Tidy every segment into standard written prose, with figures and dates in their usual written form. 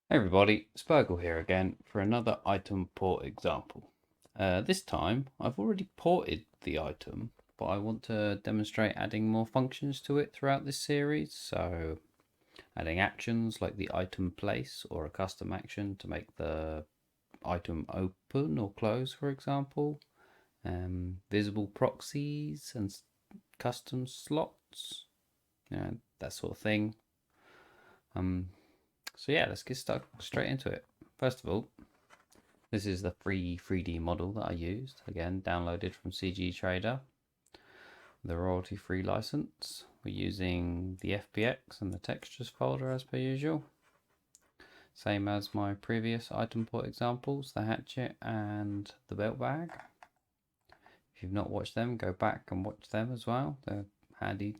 Hey everybody, Spurgle here again for another item port example. This time I've already ported the item, but I want to demonstrate adding more functions to it throughout this series. So adding actions like the item place or a custom action to make the item open or close, for example. Visible proxies and custom slots, that sort of thing. So yeah, let's get stuck straight into it. First of all, this is the free 3D model that I used, again downloaded from cgtrader, the royalty-free license. We're using the FBX and the textures folder as per usual. Same as my previous item port examples, the hatchet and the belt bag. If you've not watched them, go back and watch them as well. They're handy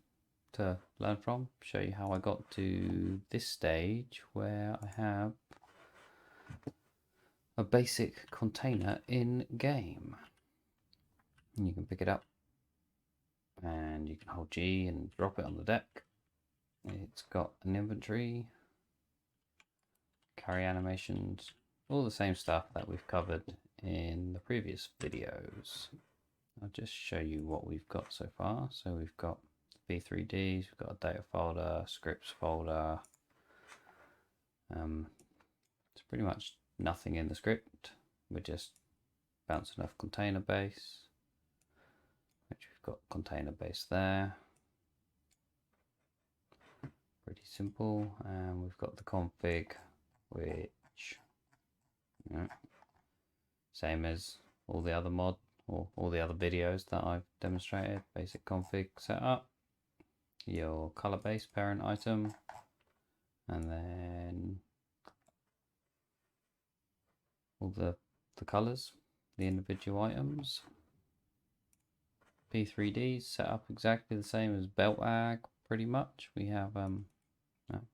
to learn from. Show you how I got to this stage where I have a basic container in game. You can pick it up and you can hold G and drop it on the deck. It's got an inventory, carry animations, all the same stuff that we've covered in the previous videos. I'll just show you what we've got so far. So we've got V3Ds, we've got a data folder, scripts folder. It's pretty much nothing in the script. We're just bouncing off container base, which we've got container base there. Pretty simple. And we've got the config, which same as all the other mod or all the other videos that I've demonstrated. Basic config setup, your color base parent item, and then all the colors, the individual items. P3Ds set up exactly the same as belt bag, pretty much. We have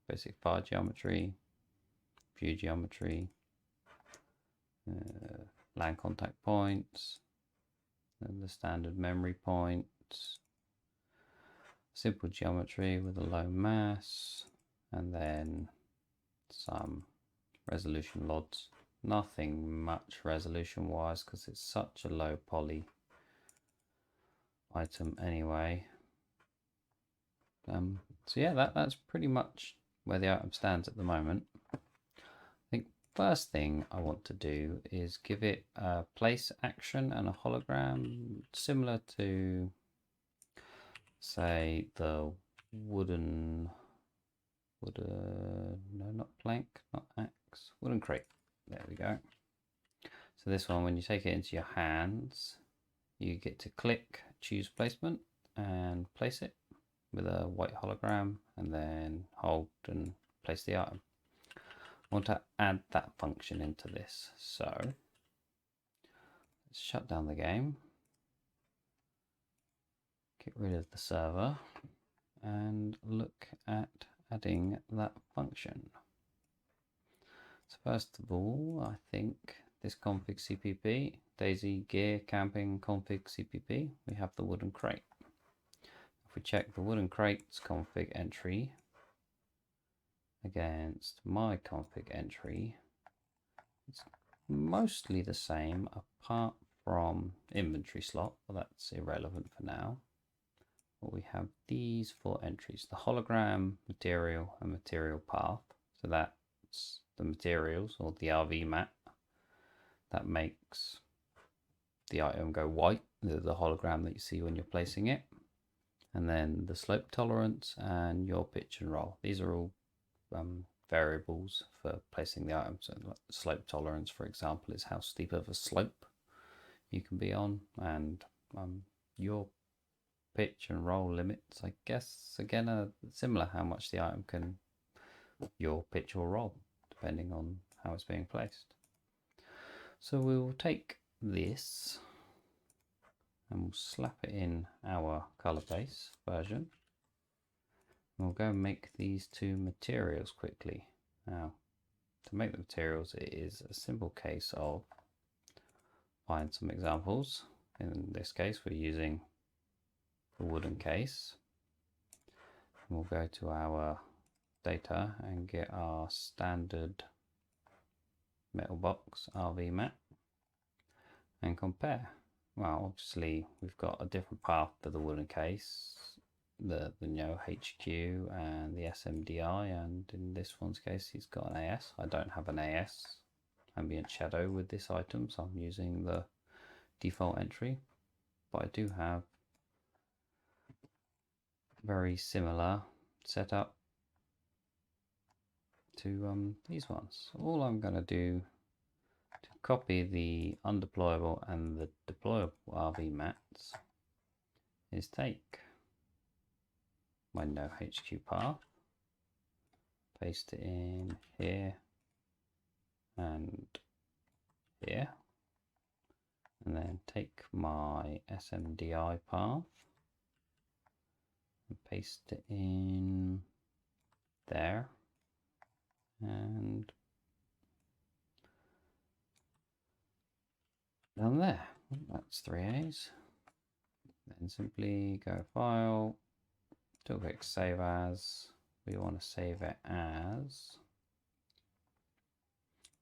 basic fire geometry, view geometry, land contact points, and the standard memory points, simple geometry with a low mass, and then some resolution LODs. Nothing much resolution wise because it's such a low poly item anyway. So yeah, that's pretty much where the item stands at the moment. I think first thing I want to do is give it a place action and a hologram similar to, say, the wooden, no, not plank, not axe, wooden crate. There we go. So this one, when you take it into your hands, you get to click, choose placement, and place it with a white hologram, and then hold and place the item. I want to add that function into this, so let's shut down the game, get rid of the server, and look at adding that function. So first of all, I think this config CPP, Daisy gear camping config CPP, we have the wooden crate. If we check the wooden crates config entry against my config entry, it's mostly the same apart from inventory slot, but that's irrelevant for now. But we have these 4 entries: the hologram, material, and material path. So that's the materials, or the RV map, that makes the item go white, the hologram that you see when you're placing it. And then the slope tolerance and your pitch and roll. These are all variables for placing the item. So slope tolerance, for example, is how steep of a slope you can be on, and your pitch and roll limits, I guess, again, are similar, how much the item can your pitch or roll, depending on how it's being placed. So we will take this and we'll slap it in our color base version. We'll go and make these 2 materials quickly. Now, to make the materials, it is a simple case of find some examples. In this case, we're using the wooden case. And we'll go to our data and get our standard metal box RV map and compare. Well, obviously we've got a different path for the wooden case, the HQ and the SMDI, and in this one's case he's got an AS. I don't have an AS ambient shadow with this item, so I'm using the default entry, but I do have very similar setup to these ones. All I'm going to do to copy the undeployable and the deployable RV mats is take my no HQ path, paste it in here and here, and then take my SMDI path and paste it in there, and down there. That's 3 A's. Then simply go File, do a quick Save As. We want to save it as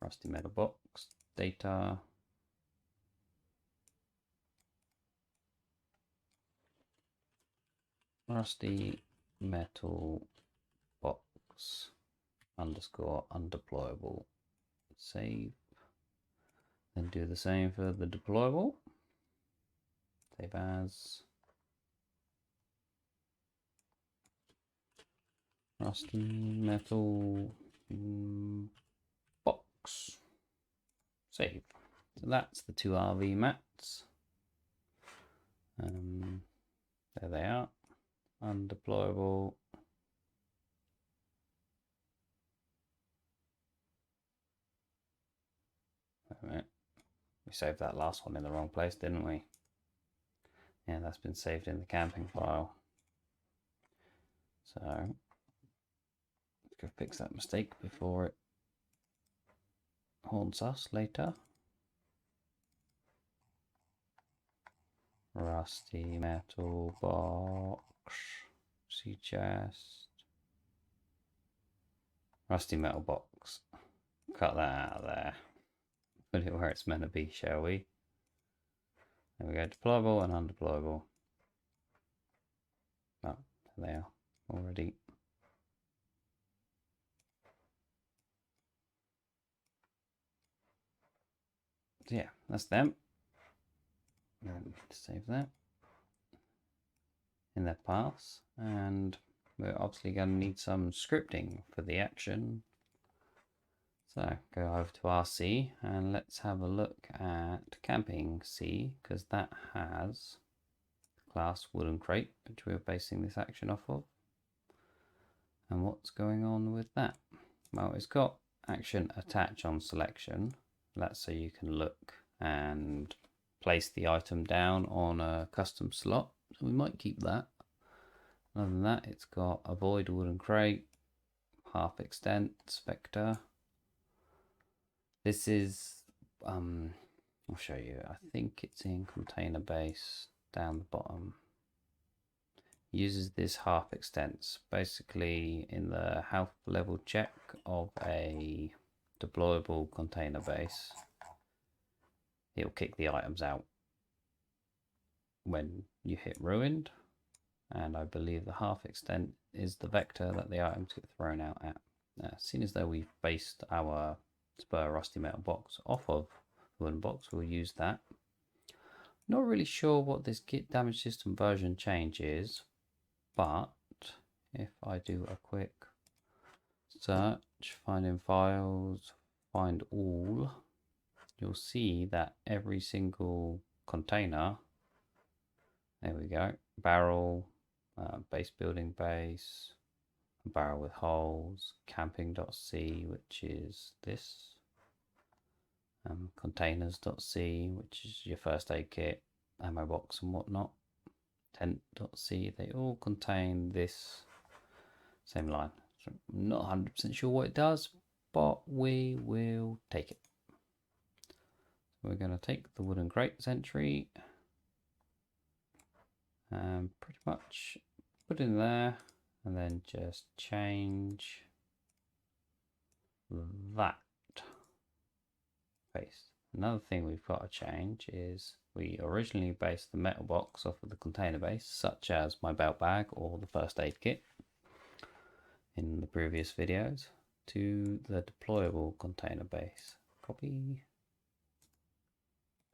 Rusty Metal Box Data, Rusty Metal Box underscore undeployable. Save. Then do the same for the deployable. Save as Rusty Metal Box. Save. So that's the 2 RV mats. There they are. Undeployable. Wait a minute. We saved that last one in the wrong place, didn't we? Yeah, that's been saved in the camping file. So let's go fix that mistake before it haunts us later. Rusty Metal Box. See chest. Rusty Metal Box. Cut that out of there. Put it where it's meant to be, shall we? There we go, deployable and undeployable. Oh, there they are already. So yeah, that's them. And save that in their paths, and we're obviously going to need some scripting for the action. So go over to RC and let's have a look at camping C, because that has class wooden crate, which we're basing this action off of. And what's going on with that? Well, it's got action attach on selection. That's so you can look and place the item down on a custom slot. So we might keep that. Other than that, it's got avoid wooden crate, half extent, vector. This is, I'll show you. I think it's in container base down the bottom. Uses this half extents. Basically, in the health level check of a deployable container base, it'll kick the items out when you hit ruined, and I believe the half extent is the vector that the items get thrown out at. Seeing as though we've based our Spur Rusty Metal Box off of the wooden box, we'll use that. Not really sure what this git damage system version change is, but if I do a quick search, find in files, find all, you'll see that every single container, there we go, barrel, base building base, a barrel with holes, camping.c, which is this, containers.c, which is your first aid kit, ammo box and whatnot, tent.c, they all contain this same line. So I'm not 100% sure what it does, but we will take it. So we're going to take the wooden crates entry and pretty much put in there, and then just change that paste. Another thing we've got to change is we originally based the metal box off of the container base, such as my belt bag or the first aid kit in the previous videos, to the deployable container base. Copy,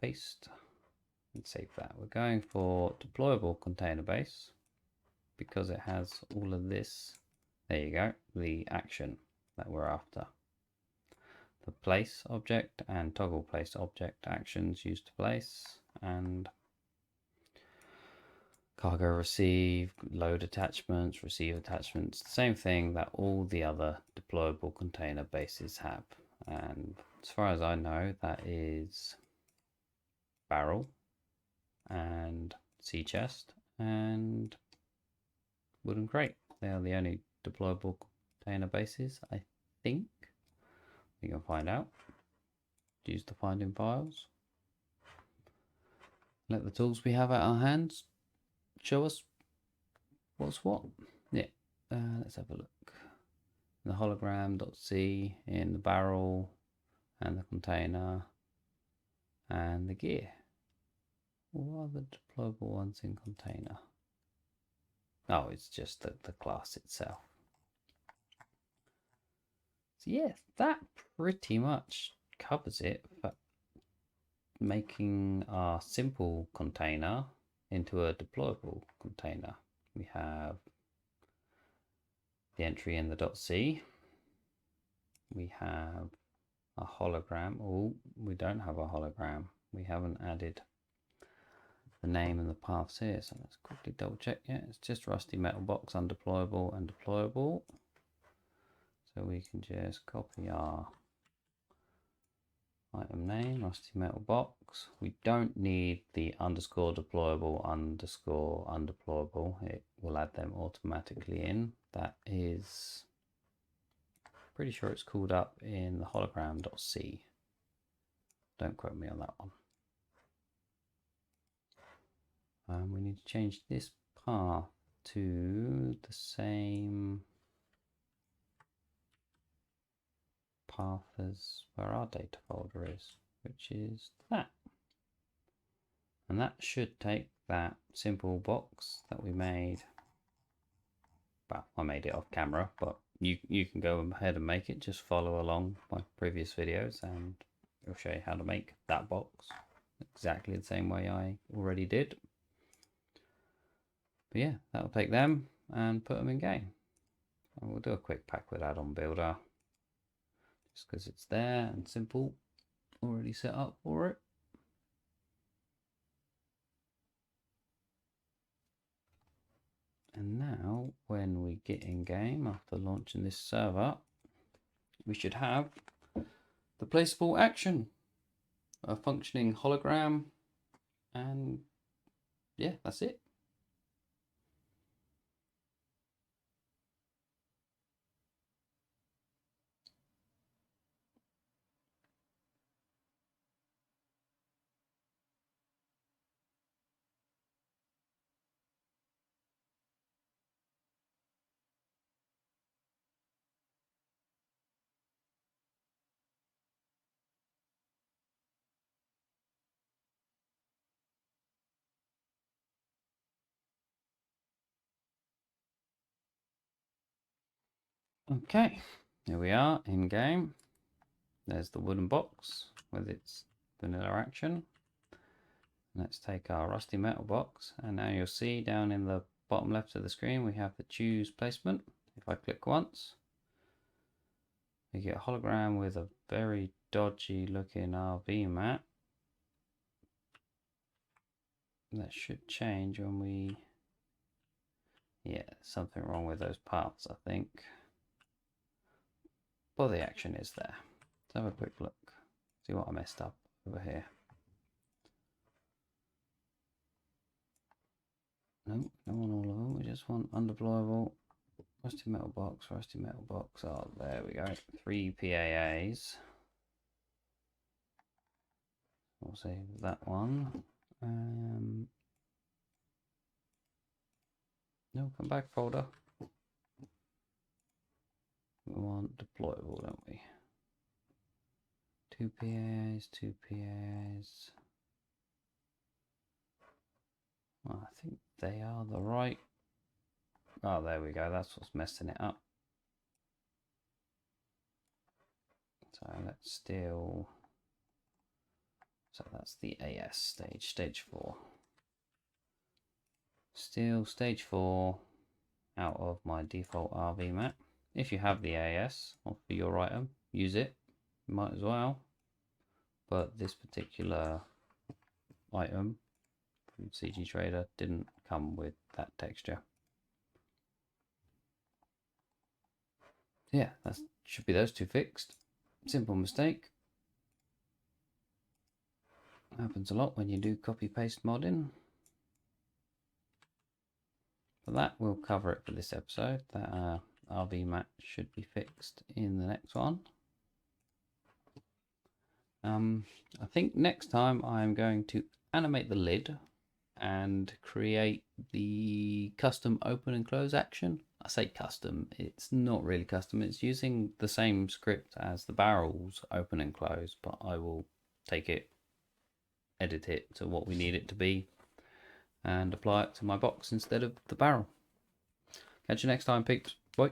paste, and save that. We're going for deployable container base because it has all of this. There you go, the action that we're after. The place object and toggle place object actions used to place, and cargo receive, load attachments, receive attachments, the same thing that all the other deployable container bases have. And as far as I know, that is barrel and sea chest and wooden crate. They are the only deployable container bases, I think. You can find out. Use the finding files. Let the tools we have at our hands show us what's what. Yeah, let's have a look. The hologram.c in the barrel and the container and the gear. What are the deployable ones in container? Oh, it's just the class itself. So yeah, that pretty much covers it for making our simple container into a deployable container. We have the entry in the .c. We have a hologram. Oh, we don't have a hologram. We haven't added the name and the paths here, so let's quickly double check. Yeah, it's just rusty metal box, undeployable and deployable. So we can just copy our item name, rusty metal box. We don't need the underscore deployable underscore undeployable. It will add them automatically in. That is pretty sure it's called up in the hologram.c. Don't quote me on that one. We need to change this path to the same path as where our data folder is, which is that. And that should take that simple box that we made. Well, I made it off camera, but you can go ahead and make it. Just follow along my previous videos and it'll show you how to make that box exactly the same way I already did. But yeah, that'll take them and put them in game. And we'll do a quick pack with add-on builder just because it's there and simple, already set up for it. And now when we get in game after launching this server, we should have the placeable action, a functioning hologram, and yeah, that's it. Okay, here we are in game. There's the wooden box with its vanilla action. Let's take our rusty metal box, and now you'll see down in the bottom left of the screen we have the choose placement. If I click once, we get a hologram with a very dodgy looking RV map. That should change when we... Yeah, something wrong with those paths, I think. But the action is there. Let's have a quick look. See what I messed up over here. No, don't want all of them. We just want undeployable. Rusty metal box, rusty metal box. Oh, there we go. 3 PAAs. We'll save that one. No, come back folder. We want deployable, don't we? Two PAs, two PAs. Well, I think they are the right. Oh, there we go. That's what's messing it up. So let's still. So that's the AS stage, stage 4. Still stage 4 out of my default RV map. If you have the AS for your item, use it. You might as well. But this particular item from cgtrader didn't come with that texture. Yeah, that should be those two fixed. Simple mistake. Happens a lot when you do copy paste modding. But that will cover it for this episode. That RV map should be fixed in the next one. I think next time I'm going to animate the lid and create the custom open and close action. I say custom, it's not really custom, it's using the same script as the barrels open and close, but I will take it, edit it to what we need it to be, and apply it to my box instead of the barrel. Catch you next time, peeps. Bye.